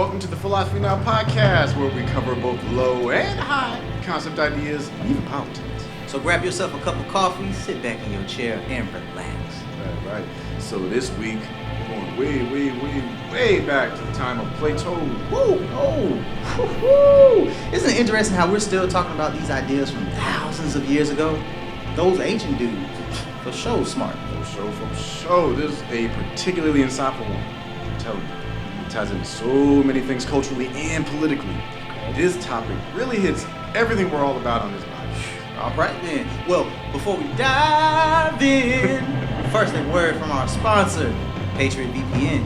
Welcome to the Philosophy Now podcast, where we cover both low and high concept ideas, even politics. So grab yourself a cup of coffee, sit back in your chair, and relax. Right. So this week, we're going way back to the time of Plato. Isn't it interesting how we're still talking about these ideas from thousands of years ago? Those ancient dudes, for sure smart. For sure. This is a particularly insightful one. I'm telling you. It ties into so many things culturally and politically. This topic really hits everything we're all about on this podcast. All right then. Well, before we dive in, first a word from our sponsor, Patriot VPN.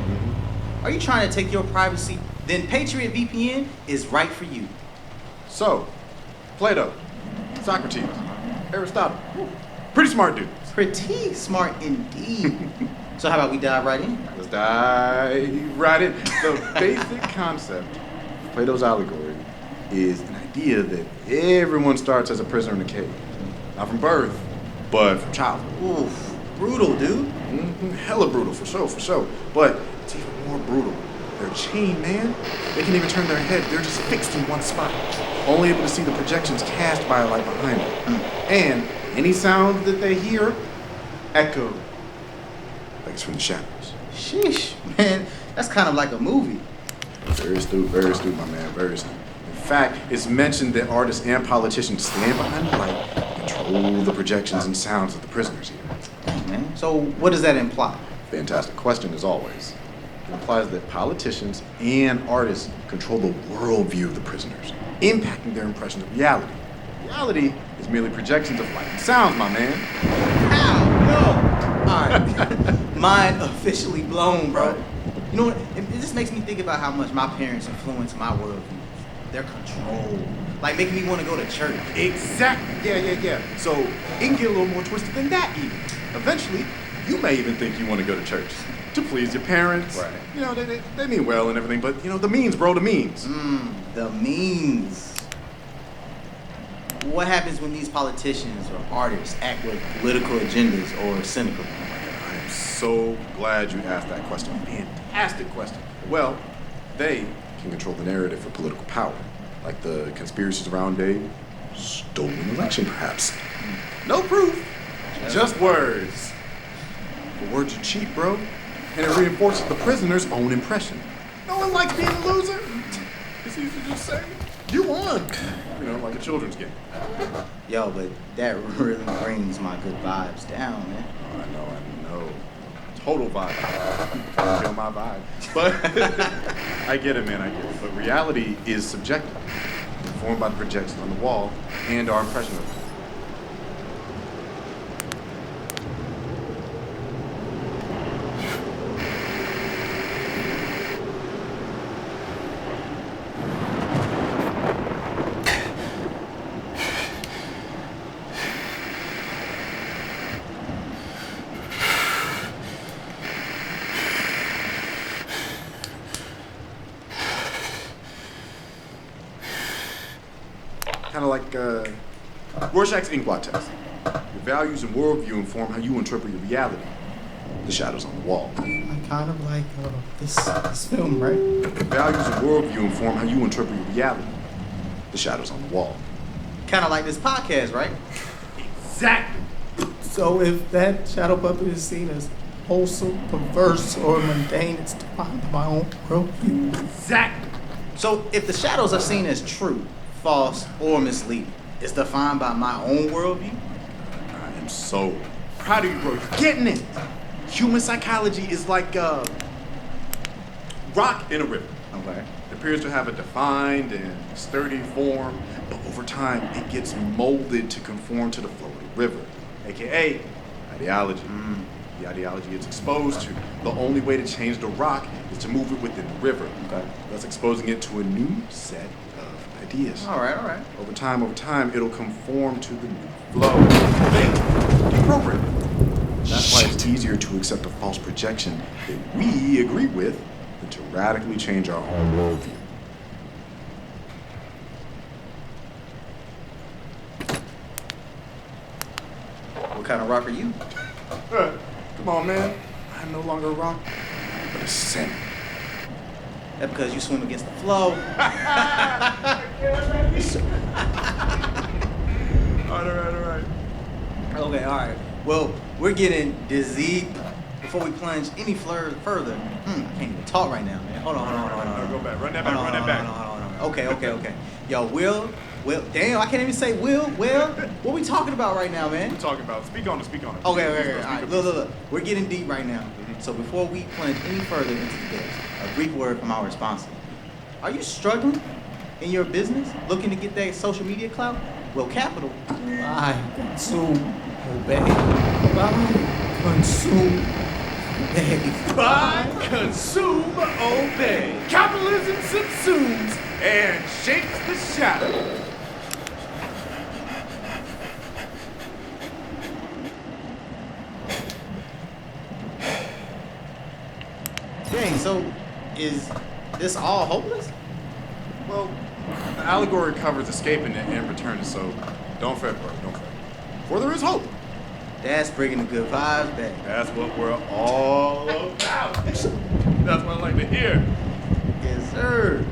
Are you trying to take your privacy? Then Patriot VPN is right for you. So, Plato, Socrates, Aristotle, pretty smart dudes. Pretty smart indeed. So how about we dive right in? Let's dive right in. The basic concept of Plato's allegory is an idea that everyone starts as a prisoner in a cave. Not from birth, but from childhood. Oof, brutal, dude. Hella brutal, for sure. But it's even more brutal. They're chained, man. They can't even turn their head. They're just fixed in one spot. Only able to see the projections cast by a light behind them. And any sound that they hear echo like it's from the shadows. Sheesh, man. That's kind of like a movie. Very astute, my man. Very astute. In fact, it's mentioned that artists and politicians stand behind the light and control the projections and sounds of the prisoners hear. Dang, man. So what does that imply? Fantastic question, as always. It implies that politicians and artists control the worldview of the prisoners, impacting their impression of reality. Reality is merely projections of light and sounds, my man. Ow, no. All right. Mind officially blown, bro. You know what? It just makes me think about how much my parents influenced my worldview. Their control. Like making me want to go to church. Exactly. Yeah. So it can get a little more twisted than that even. Eventually, you may even think you want to go to church to please your parents. Right. You know, they mean well and everything, but, you know, the means, bro, the means. The means. What happens when these politicians or artists act with political agendas or cynical? I am so glad you asked that question. Fantastic question. Well, they can control the narrative for political power, like the conspiracies around a stolen election, perhaps. No proof, just words. But words are cheap, bro, and it reinforces the prisoner's own impression. No one likes being a loser. It's easy to just say, you won. You know, like a children's game. Yo, but that really brings my good vibes down, man. Oh, I know. Total vibe. I feel my vibe. But I get it, man, But reality is subjective, informed by the projections on the wall and our impression of it. Kind of like Rorschach's inkblot test. Your values and worldview inform how you interpret your reality. The shadows on the wall. I kind of like this film, right? Your values and worldview inform how you interpret your reality. The shadows on the wall. Kind of like this podcast, right? Exactly. So if that shadow puppet is seen as wholesome, perverse, or mundane, it's defined by my own worldview. Exactly. So if the shadows are seen as true, false, or misleading, it's defined by my own worldview? I am so proud of you, bro. You're getting it. Human psychology is like a rock in a river. Okay. It appears to have a defined and sturdy form, but over time it gets molded to conform to the flow of the river, aka ideology. The ideology it's exposed to. The only way to change the rock is to move it within the river. Okay. Thus exposing it to a new set of ideas. All right. Over time, it'll conform to the new flow. Think, deprogram. That's why it's easier to accept a false projection that we agree with than to radically change our own worldview. What kind of rock are you? Come on, man. I'm no longer a rock, but a sin. That's because you swim against the flow. All right. Okay, all right. Well, we're getting dizzy. Before we plunge any further, I can't even talk right now, man. Hold on. No, go back. Run that back. Hold on. Okay. Yo, Will, damn, I can't even say Will. What we talking about right now, man? We're talking about. Speak on it. Okay. All right. Look. We're getting deep right now. So before we plunge any further into this, a brief word from our sponsor. Are you struggling in your business, looking to get that social media clout? Well, Capital. I consume, obey. I consume, obey. Buy, consume, obey. Capitalism subsumes and shapes the shadow. Dang, so is this all hopeless? Well, the allegory covers escaping and returning, so don't fret, bro. Don't fret. For there is hope. That's bringing the good vibes back. That's what we're all about. That's what I like to hear. Yes, sir.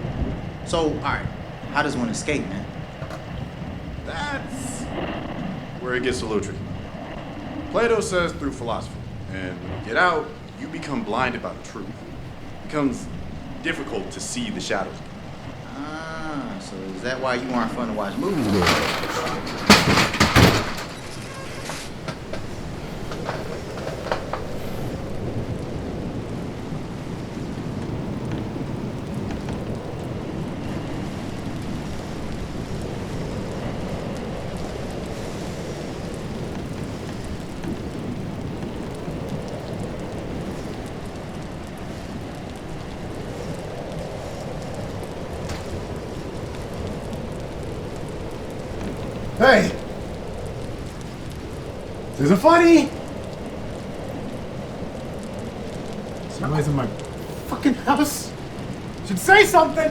So, all right, how does one escape, man? That's where it gets a little tricky. Plato says through philosophy, and when you get out, you become blinded by the truth. It becomes difficult to see the shadows. So is that why you aren't fun to watch movies with? Hey! This isn't funny! Somebody's in my fucking house! Should say something!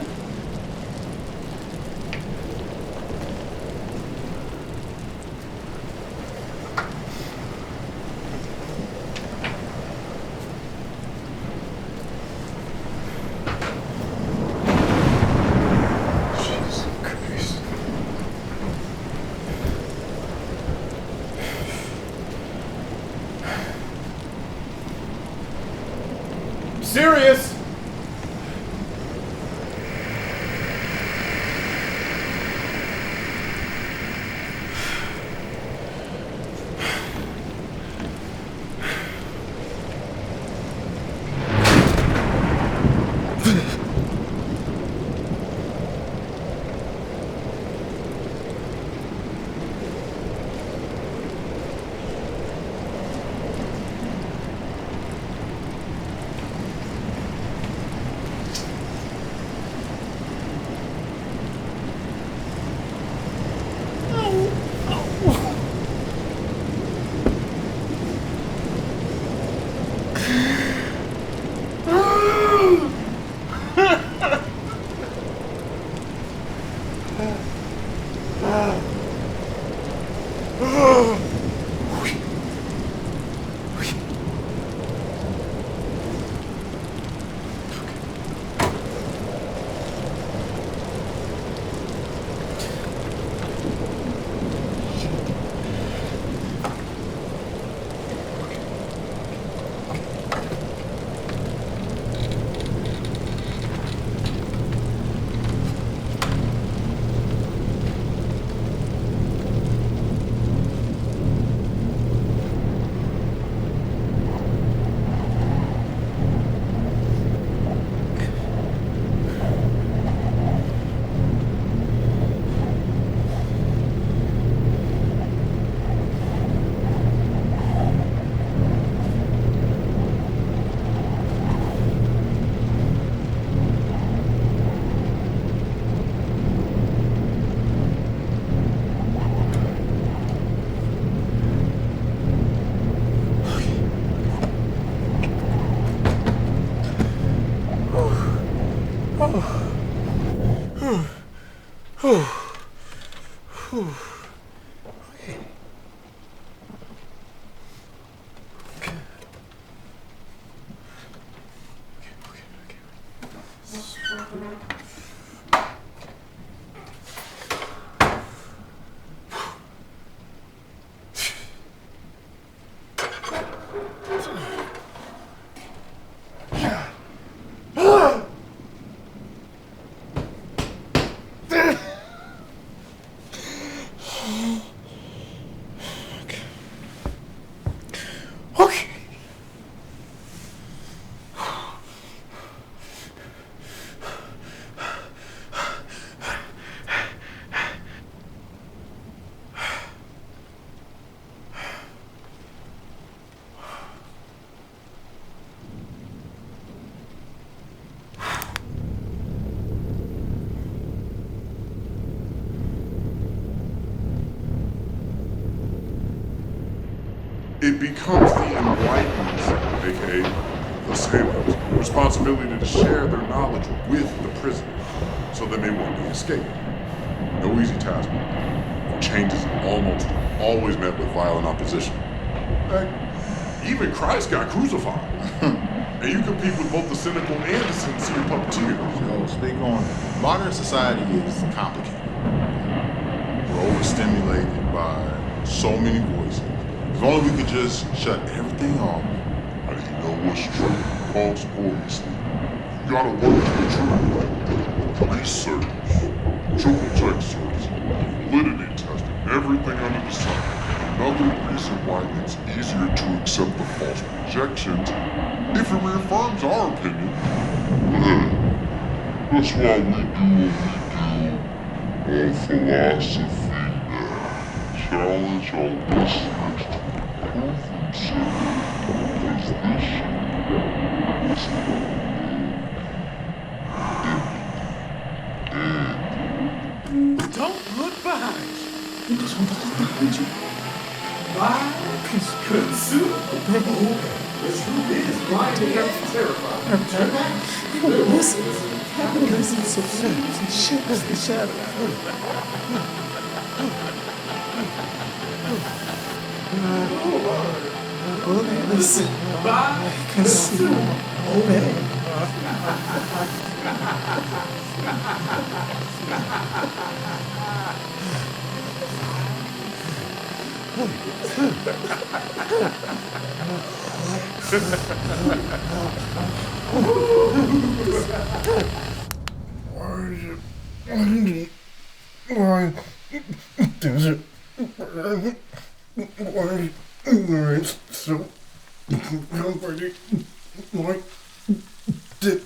Jesus Christ. Serious. becomes the enlightened, aka the sailors' responsibility to share their knowledge with the prisoner so that they one day escape. No easy task. Change is almost always met with violent opposition. Heck, even Christ got crucified. And you compete with both the cynical and the sincere puppeteers. So speak on it. Modern society is complicated. We're overstimulated by so many voices. If only we could just shut everything off. How do you know what's true, false, or misleading? You gotta work for the truth. Research, truth check search, validity testing, everything under the sun. Another reason why it's easier to accept the false projections if it reaffirms our opinion. That's why we do what we do on philosophy now. Challenge our listeners to prove themselves, because this is Don't look behind you. Just want to look behind you. Why? Consume. This room is blinding and terrifying. Listen, capitalism subsumes and shapes the shadow. Listen, consume, obey. Why does it why it's so nobody like did